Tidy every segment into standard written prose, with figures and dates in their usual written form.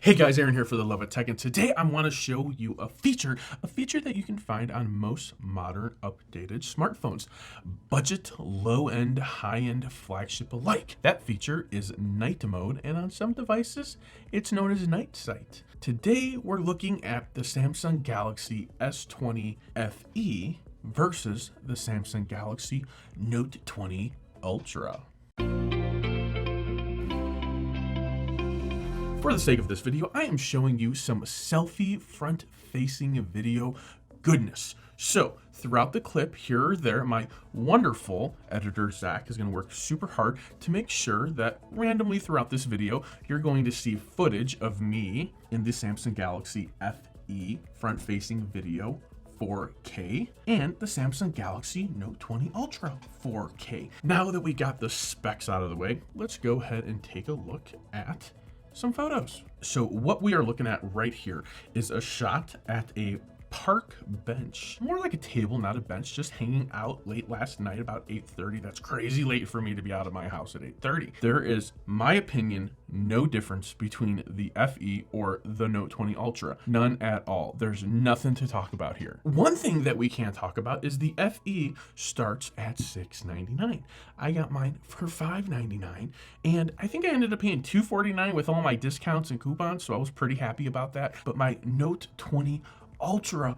Hey guys, Aaron here for the Love of Tech, and today I want to show you a feature that you can find on most modern updated smartphones. Budget, low-end, high-end, flagship alike. That feature is night mode, and on some devices, it's known as night sight. Today, we're looking at the Samsung Galaxy S20 FE versus the Samsung Galaxy Note 20 Ultra. For the sake of this video, I am showing you some selfie front-facing video goodness. So throughout the clip, here or there, my wonderful editor, Zach, is going to work super hard to make sure that randomly throughout this video, you're going to see footage of me in the Samsung Galaxy FE front-facing video 4K and the Samsung Galaxy Note 20 Ultra 4K. Now that we got the specs out of the way, let's go ahead and take a look at some photos. So what we are looking at right here is a shot at a park bench, more like a table, not a bench, just hanging out late last night about 8:30. That's crazy late for me to be out of my house at 8:30. There is, my opinion, no difference between the FE or the Note 20 Ultra. None at all. There's nothing to talk about here. One thing that we can't talk about is the FE starts at $699. I got mine for $599, and I think I ended up paying $249 with all my discounts and coupons, so I was pretty happy about that. But my Note 20 Ultra,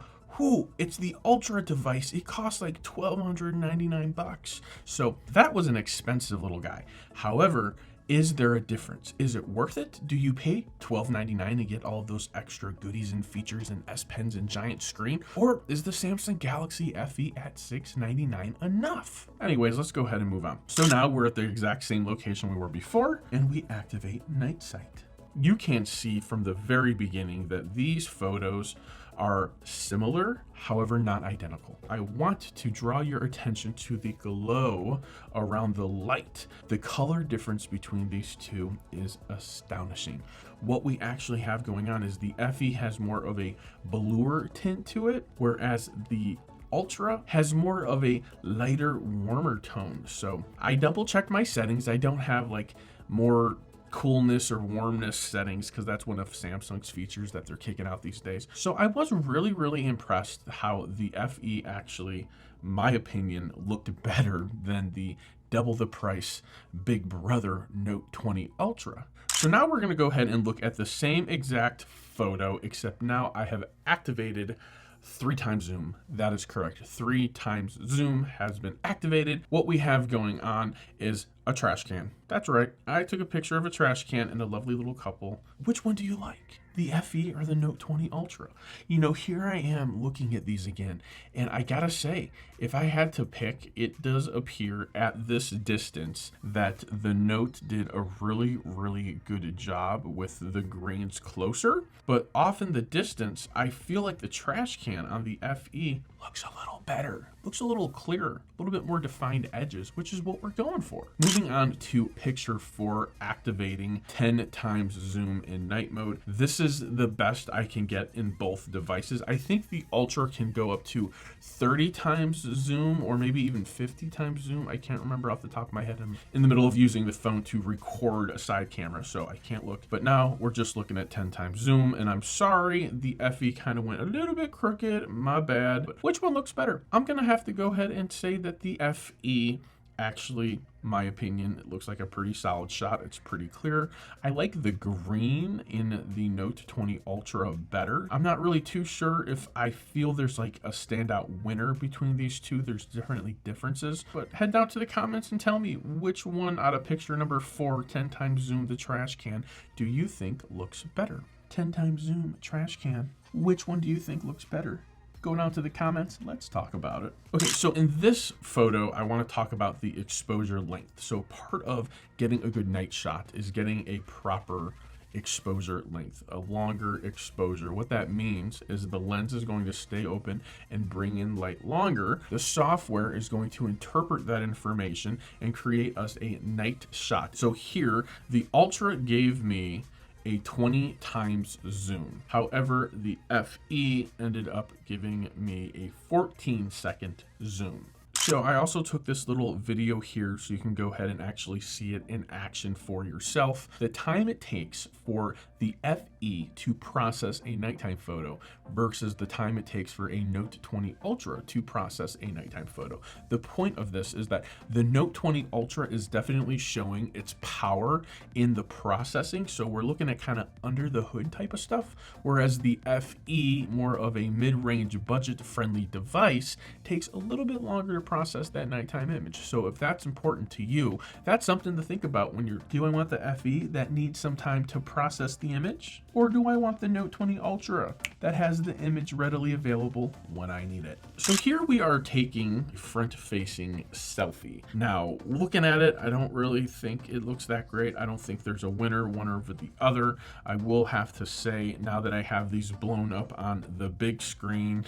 it's the Ultra device. It costs like $1,299. So that was an expensive little guy. However, is there a difference? Is it worth it? Do you pay $12.99 to get all of those extra goodies and features and S Pens and giant screen? Or is the Samsung Galaxy FE at $699 enough? Anyways, let's go ahead and move on. So now we're at the exact same location we were before, and we activate night sight. You can see from the very beginning that these photos are similar, however not identical. I want to draw your attention to the glow around the light. The color difference between these two is astonishing. What we actually have going on is the FE has more of a bluer tint to it, whereas the Ultra has more of a lighter, warmer tone. So I double checked my settings. I don't have like more coolness or warmness settings because that's one of Samsung's features that they're kicking out these days. So I was really impressed how the FE actually, my opinion, looked better than the double the price big brother Note 20 Ultra. So now we're going to go ahead and look at the same exact photo, except now I have activated 3x zoom. That is correct. 3x zoom has been activated. What we have going on is a trash can. That's right. I took a picture of a trash can and a lovely little couple. Which one do you like? The FE or the Note 20 Ultra? You know, here I am looking at these again, and I gotta say, if I had to pick, it does appear at this distance that the Note did a really good job with the grains closer, but off in the distance, I feel like the trash can on the FE looks a little better, looks a little clearer, a little bit more defined edges, which is what we're going for. Moving on to picture 4, activating 10x zoom in night mode. This is the best I can get in both devices. I think the Ultra can go up to 30x zoom or maybe even 50x zoom. I can't remember off the top of my head. I'm in the middle of using the phone to record a side camera, so I can't look. But now we're just looking at 10x zoom, and I'm sorry, the FE kind of went a little bit crooked, my bad. But which one looks better? I'm gonna have to go ahead and say that the FE, actually, my opinion, it looks like a pretty solid shot. It's pretty clear. I like the green in the Note 20 Ultra better. I'm not really too sure if I feel there's like a standout winner between these two. There's definitely differences, but head down to the comments and tell me which one out of picture number 4, 10x zoom the trash can, do you think looks better? 10x zoom trash can. Which one do you think looks better? Go down to the comments, let's talk about it. Okay, so in this photo, I want to talk about the exposure length. So part of getting a good night shot is getting a proper exposure length, a longer exposure. What that means is the lens is going to stay open and bring in light longer. The software is going to interpret that information and create us a night shot. So here, the Ultra gave me a 20x zoom. However, the FE ended up giving me a 14-second zoom. So I also took this little video here so you can go ahead and actually see it in action for yourself. The time it takes for the FE to process a nighttime photo versus the time it takes for a Note 20 Ultra to process a nighttime photo. The point of this is that the Note 20 Ultra is definitely showing its power in the processing. So we're looking at kind of under the hood type of stuff, whereas the FE, more of a mid-range budget-friendly device, takes a little bit longer to process that nighttime image. So if that's important to you, that's something to think about when you're, do I want the FE that needs some time to process the image? Or do I want the Note 20 Ultra that has the image readily available when I need it? So here we are taking front-facing selfie. Now, looking at it, I don't really think it looks that great. I don't think there's a winner, one over the other. I will have to say, now that I have these blown up on the big screen,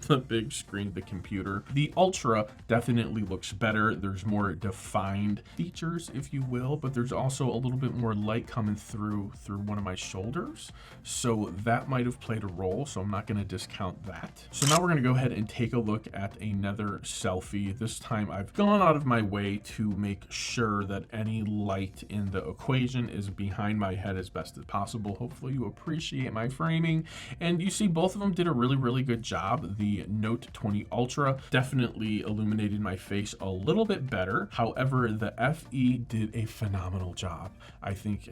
the computer, the Ultra definitely looks better. There's more defined features, if you will, but there's also a little bit more light coming through one of my shoulders. So that might have played a role. So I'm not going to discount that. So now we're going to go ahead and take a look at another selfie. This time I've gone out of my way to make sure that any light in the equation is behind my head as best as possible. Hopefully you appreciate my framing. And you see both of them did a really, really good job. The Note 20 Ultra definitely illuminated my face a little bit better. However, the FE did a phenomenal job. I think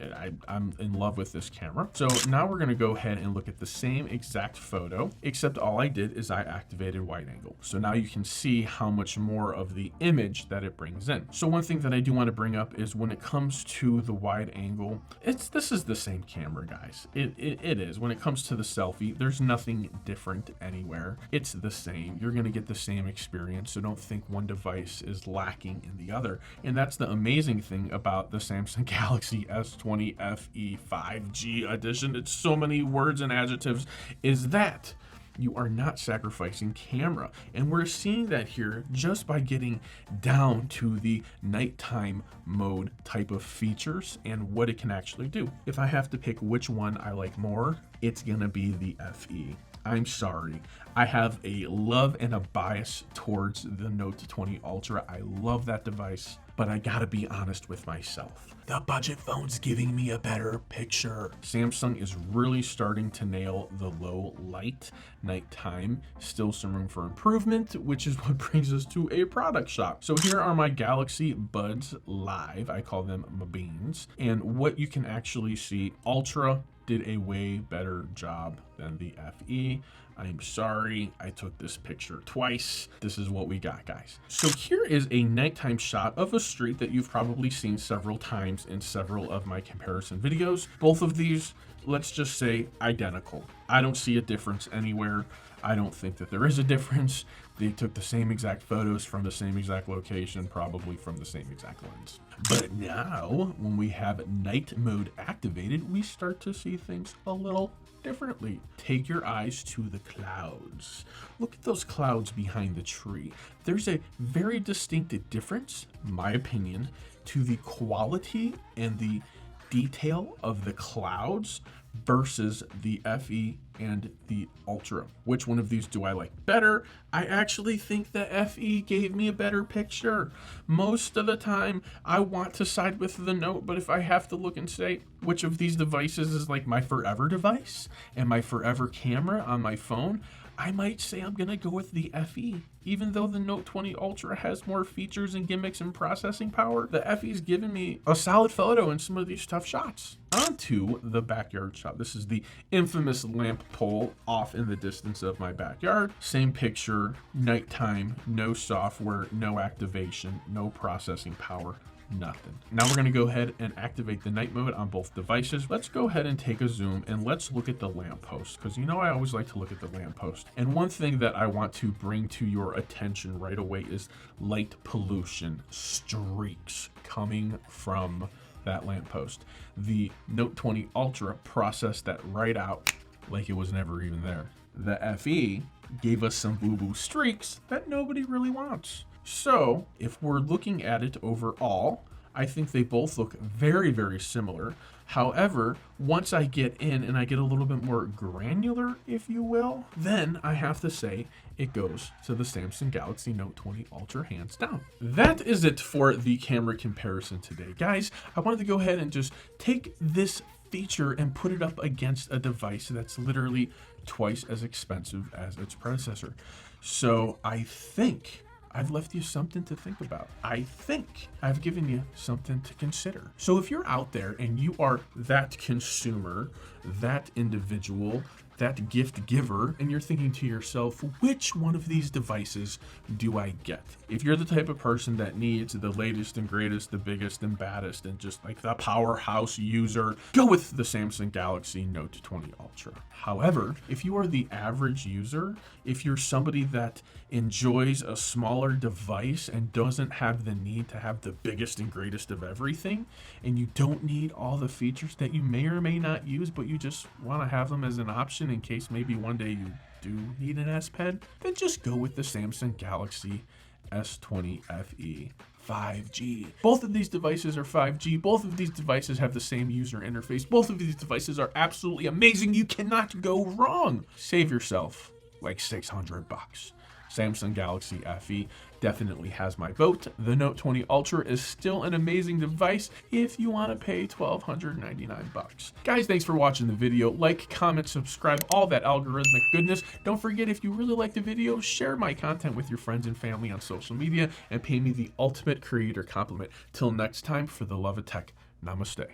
I'm in love with this camera. So now we're going to go ahead and look at the same exact photo, except all I did is I activated wide angle. So now you can see how much more of the image that it brings in. So one thing that I do want to bring up is when it comes to the wide angle, this is the same camera, guys. It is. When it comes to the selfie, there's nothing different anywhere. It's the same. You're going to get the same experience. So don't think one device is lacking in the other. And that's the amazing thing about the Samsung Galaxy S20 FE 5G edition. It's so many words and adjectives, is that you are not sacrificing camera. And we're seeing that here just by getting down to the nighttime mode type of features and what it can actually do. If I have to pick which one I like more, it's gonna be the FE. I'm sorry. I have a love and a bias towards the Note 20 Ultra. I love that device, but I gotta be honest with myself. The budget phone's giving me a better picture. Samsung is really starting to nail the low light nighttime. Still some room for improvement, which is what brings us to a product shop. So here are my Galaxy Buds Live. I call them my beans. And what you can actually see, Ultra did a way better job than the FE. I'm sorry, I took this picture twice. This is what we got, guys. So here is a nighttime shot of a street that you've probably seen several times in several of my comparison videos. Both of these, let's just say, identical. I don't see a difference anywhere. I don't think that there is a difference. They took the same exact photos from the same exact location, probably from the same exact lens. But now, when we have night mode activated, we start to see things a little differently. Take your eyes to the clouds. Look at those clouds behind the tree. There's a very distinct difference, in my opinion, to the quality and the detail of the clouds versus the FE and the Ultra. Which one of these do I like better? I actually think the FE gave me a better picture. Most of the time, I want to side with the Note, but if I have to look and say which of these devices is like my forever device and my forever camera on my phone, I might say I'm gonna go with the FE. Even though the Note 20 Ultra has more features and gimmicks and processing power, the FE's given me a solid photo in some of these tough shots. On to the backyard shot. This is the infamous lamp pole off in the distance of my backyard. Same picture, nighttime, no software, no activation, no processing power. Nothing. Now we're going to go ahead and activate the night mode on both devices. Let's go ahead and take a zoom and let's look at the lamppost, because you know I always like to look at the lamppost. And one thing that I want to bring to your attention right away is light pollution streaks coming from that lamppost. The Note 20 Ultra processed that right out like it was never even there. The FE gave us some boo-boo streaks that nobody really wants. So if we're looking at it overall, I think they both look very, very similar. However, once I get in and I get a little bit more granular, if you will, then I have to say it goes to the Samsung Galaxy Note 20 Ultra hands down. That is it for the camera comparison today. Guys, I wanted to go ahead and just take this feature and put it up against a device that's literally twice as expensive as its predecessor. So I think I've left you something to think about. I think I've given you something to consider. So if you're out there and you are that consumer, that individual, that gift giver, and you're thinking to yourself, which one of these devices do I get? If you're the type of person that needs the latest and greatest, the biggest and baddest, and just like the powerhouse user, go with the Samsung Galaxy Note 20 Ultra. However, if you are the average user, if you're somebody that enjoys a smaller device and doesn't have the need to have the biggest and greatest of everything, and you don't need all the features that you may or may not use, but you just want to have them as an option in case maybe one day you do need an S Pen, then just go with the Samsung Galaxy S20 FE 5G. Both of these devices are 5G. Both of these devices have the same user interface. Both of these devices are absolutely amazing. You cannot go wrong. Save yourself like $600. Samsung Galaxy FE definitely has my vote. The Note 20 Ultra is still an amazing device if you want to pay $1,299. Guys, thanks for watching the video. Like, comment, subscribe, all that algorithmic goodness. Don't forget, if you really like the video, share my content with your friends and family on social media and pay me the ultimate creator compliment. Till next time, for the love of tech, namaste.